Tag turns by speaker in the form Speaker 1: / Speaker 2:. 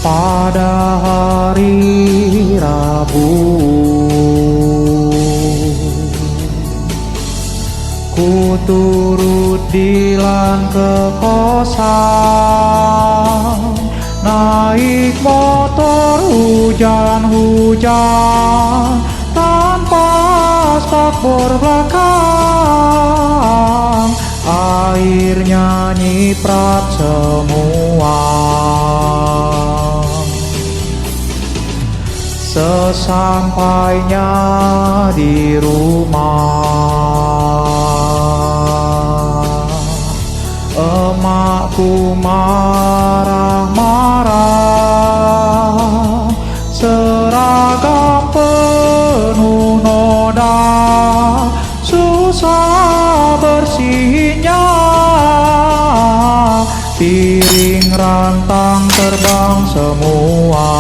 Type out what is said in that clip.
Speaker 1: pada hari Rabu. Ku turut Dilan ke kosan, naik motor hujan-hujan tanpa spakbor belakang. Airnya nyiprat semua. Sesampainya di rumah, emakku marah-marah, seragam penuh noda, susah bersihnya. Piring rantang terbang semua.